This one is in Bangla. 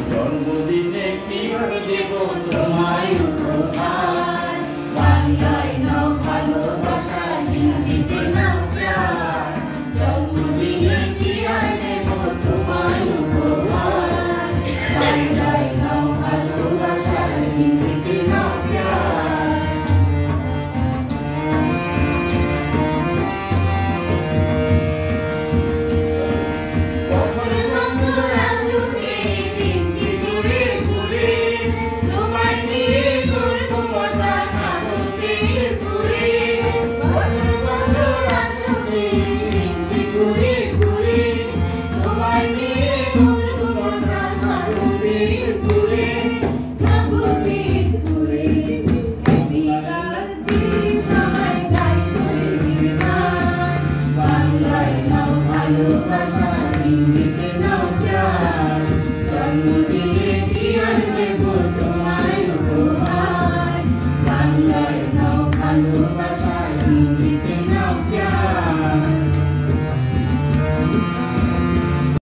জন্মদিনে কি আর দেব তোমায় উপহার, বাংলায় নাও ভালোবাসা, হিন্দিতে নাও প্যার। জন্মদিনে কি আর দেব তোমায় উপহার, বাংলায় নাও ভালোবাসা, হিন্দিতে নাও প্যার। বছরে বছর আসুক এই দিনটি ঘুরে ঘুরে, তোমায় নিয়ে করব মজা, খাবো পেট পুরে। বছর বছর আসুক এই দিনটি ঘুরে ঘুরে, তোমায় নিয়ে করব মজা, খাবো পেট পুরে, খাবো পেট পুরে। হ্যাপি বার্থডে সবাই গাইবো এই গান, বাংলায় নাও ভালোবাসা, হিন্দিতে নাও প্যার। জন্ম